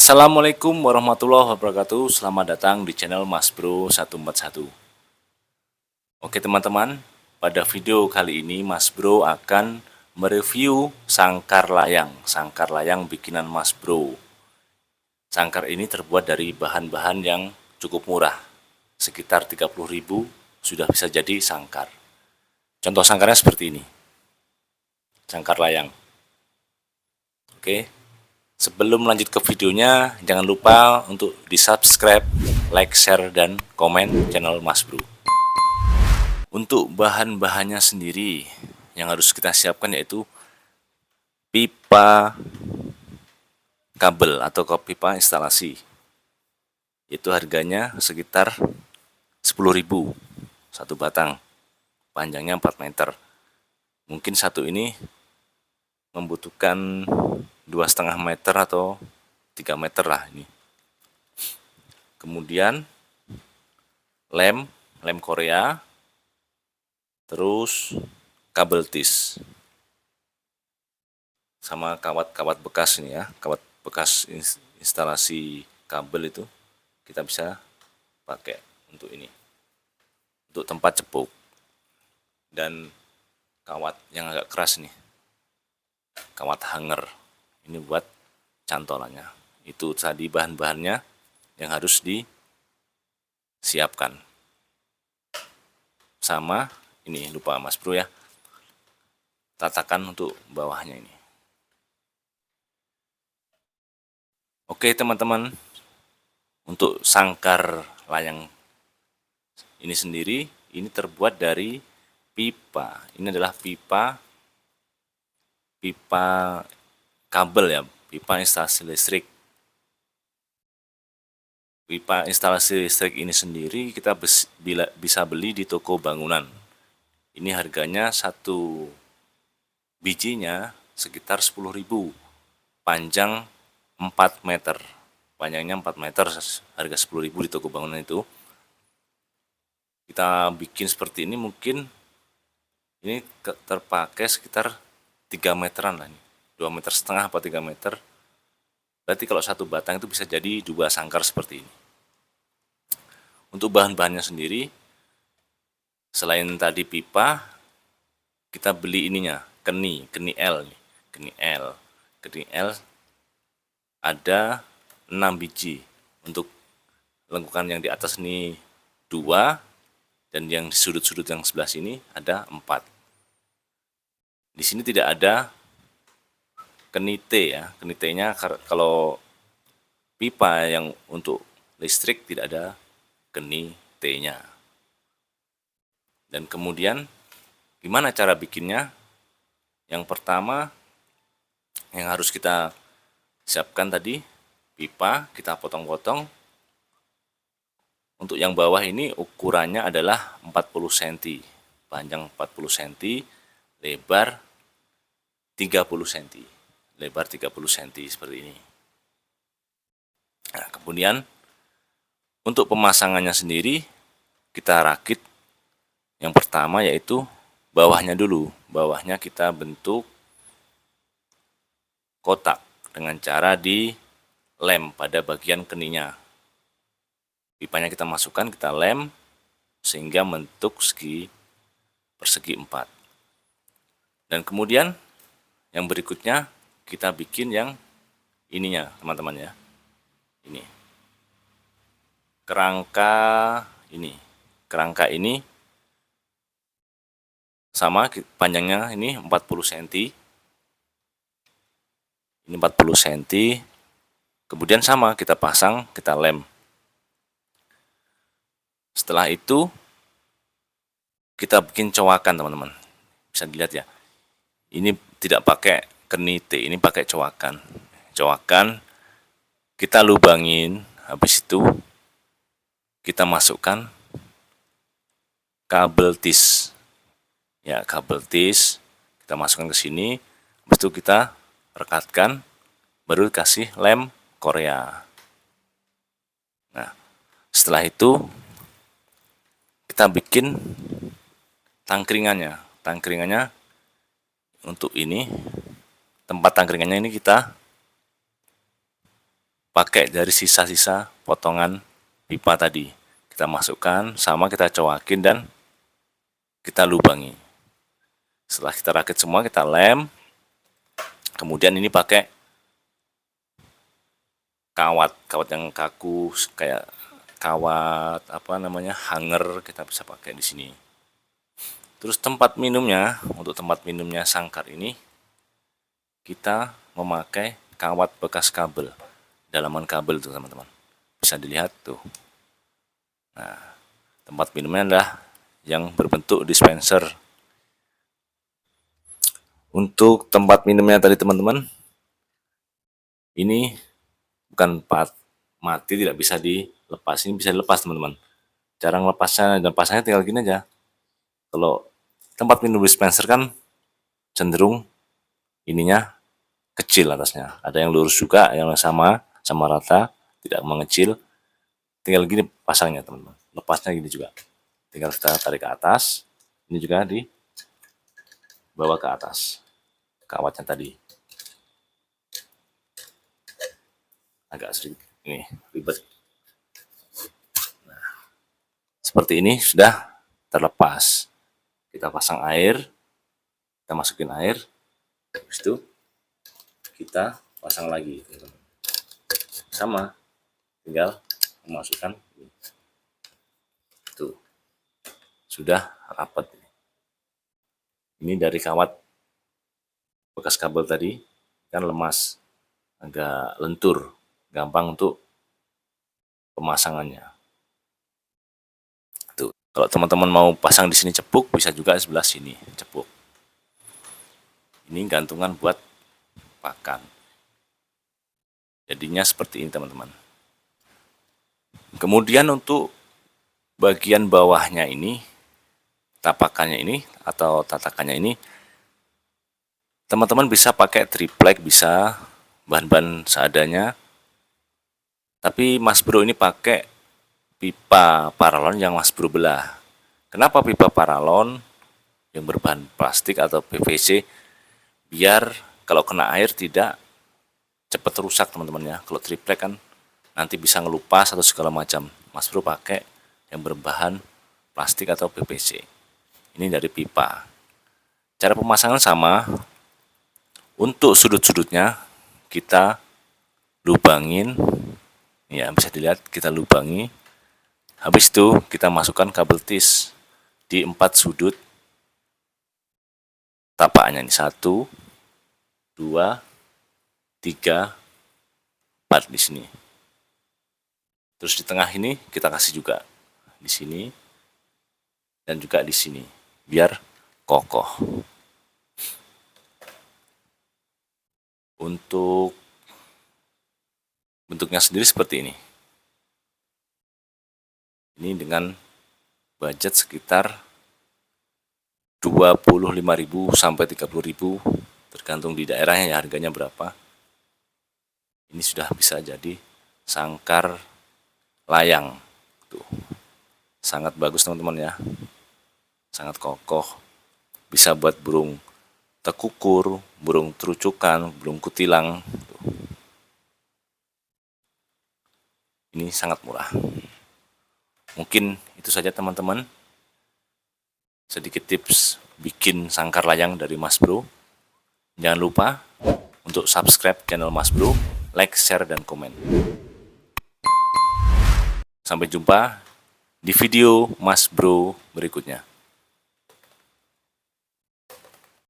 Assalamualaikum warahmatullahi wabarakatuh. Selamat datang di channel Mas Bro 141. Oke teman-teman, pada video kali ini Mas Bro akan mereview sangkar layang. Sangkar layang bikinan Mas Bro. Sangkar ini terbuat dari bahan-bahan yang cukup murah. Sekitar 30.000 sudah bisa jadi sangkar. Contoh sangkarnya seperti ini. Sangkar layang. Oke. Sebelum lanjut ke videonya, jangan lupa untuk di-subscribe, like, share, dan komen channel Mas Bro. Untuk bahan-bahannya sendiri yang harus kita siapkan yaitu pipa kabel atau pipa instalasi. Itu harganya sekitar 10.000 satu batang, panjangnya 4 meter. Mungkin satu ini membutuhkan 2,5 meter atau 3 meter lah ini. Kemudian lem Korea, terus kabel tis, sama kawat-kawat bekas ini ya, kawat bekas instalasi kabel itu kita bisa pakai untuk ini, untuk tempat cepuk, dan kawat yang agak keras nih, kawat hanger. Ini buat cantolannya. Itu tadi bahan-bahannya yang harus disiapkan. Sama ini lupa Mas Bro ya, tatakan untuk bawahnya ini. Oke teman-teman, untuk sangkar layang ini sendiri, ini terbuat dari pipa. Ini adalah pipa kabel ya, pipa instalasi listrik. Pipa instalasi listrik ini sendiri kita bisa beli di toko bangunan. Ini harganya satu bijinya sekitar 10.000, panjang 4 meter. Panjangnya 4 meter, harga 10.000 di toko bangunan itu. Kita bikin seperti ini mungkin ini terpakai sekitar 3 meteran lah, 2,5 meter apa 3 meter. Berarti kalau satu batang itu bisa jadi 2 sangkar seperti ini. Untuk bahan-bahannya sendiri, selain tadi pipa, kita beli ininya, keni L nih, keni L ada 6 biji. Untuk lengkungan yang di atas ini 2, dan yang di sudut-sudut yang sebelah sini ada 4. Di sini tidak ada keni T ya. Keni T-nya kalau pipa yang untuk listrik tidak ada keni T-nya. Dan kemudian gimana cara bikinnya? Yang pertama yang harus kita siapkan tadi, pipa kita potong-potong. Untuk yang bawah ini ukurannya adalah 40 cm, panjang 40 cm, lebar 30 cm, lebar 30 cm seperti ini. Nah, kemudian untuk pemasangannya sendiri kita rakit. Yang pertama yaitu bawahnya dulu. Bawahnya kita bentuk kotak dengan cara dilem pada bagian keninya. Pipanya kita masukkan, kita lem sehingga bentuk persegi 4. Dan kemudian yang berikutnya kita bikin yang ininya teman-teman ya. Ini kerangka ini sama, panjangnya ini 40 cm. Ini 40 cm. Kemudian sama kita pasang, kita lem. Setelah itu kita bikin cowakan teman-teman. Bisa dilihat ya. Ini tidak pakai keni T, ini pakai cowakan. Cowakan kita lubangin, habis itu kita masukkan kabel tis. Ya, kabel tis kita masukkan ke sini, habis itu kita rekatkan, baru kasih lem Korea. Nah, setelah itu kita bikin tangkringannya. Tangkringannya untuk ini, tempat tangkringannya ini kita pakai dari sisa-sisa potongan pipa tadi. Kita masukkan, sama kita coakin dan kita lubangi. Setelah kita rakit semua, kita lem. Kemudian ini pakai kawat yang kaku, kayak kawat hanger, kita bisa pakai di sini. Terus tempat minumnya, untuk tempat minumnya sangkar ini kita memakai kawat bekas kabel, dalaman kabel tuh teman-teman, bisa dilihat tuh. Nah, tempat minumnya adalah yang berbentuk dispenser. Untuk tempat minumnya tadi teman-teman, ini bukan mati, tidak bisa dilepas. Ini bisa dilepas teman-teman. Cara melepasnya dan pasangnya tinggal gini aja. Kalau tempat minum dispenser kan cenderung ininya kecil atasnya. Ada yang lurus juga, yang sama rata, tidak mengecil. Tinggal gini pasangnya teman-teman. Lepasnya gini juga. Tinggal kita tarik ke atas. Ini juga dibawa ke atas. Kawatnya tadi. Agak sedikit ini ribet. Nah, seperti ini sudah terlepas. Kita pasang air, kita masukin air, habis itu kita pasang lagi. Sama, tinggal memasukkan tuh, sudah rapat. Ini dari kawat bekas kabel tadi kan lemas, agak lentur, gampang untuk pemasangannya. Tuh, kalau teman-teman mau pasang di sini cepuk, bisa juga sebelah sini cepuk. Ini gantungan buat pakan. Jadinya seperti ini teman-teman. Kemudian untuk bagian bawahnya ini, tapakannya ini atau tatakannya ini, teman-teman bisa pakai triplek, bisa bahan-bahan seadanya. Tapi Mas Bro ini pakai pipa paralon yang Mas Bro belah. Kenapa pipa paralon yang berbahan plastik atau PVC? Biar kalau kena air tidak cepat rusak teman-teman ya. Kalau triplek kan nanti bisa ngelupas atau segala macam. Mas Bro pakai yang berbahan plastik atau PVC. Ini dari pipa. Cara pemasangan sama. Untuk sudut-sudutnya kita lubangin, ya bisa dilihat kita lubangi. Habis itu kita masukkan kabel tis di 4 sudut tapaknya ini, 1, 2, 3, 4 di sini. Terus di tengah ini kita kasih juga di sini dan juga di sini biar kokoh. Untuk bentuknya sendiri seperti ini. Ini dengan budget sekitar 25.000 sampai 30.000, tergantung di daerahnya ya harganya berapa. Ini sudah bisa jadi sangkar layang. Tuh. Sangat bagus teman-teman ya. Sangat kokoh. Bisa buat burung tekukur, burung terucukan, burung kutilang. Ini sangat murah. Mungkin itu saja teman-teman. Sedikit tips bikin sangkar layang dari Mas Bro. Jangan lupa untuk subscribe channel Mas Bro, like, share, dan komen. Sampai jumpa di video Mas Bro berikutnya.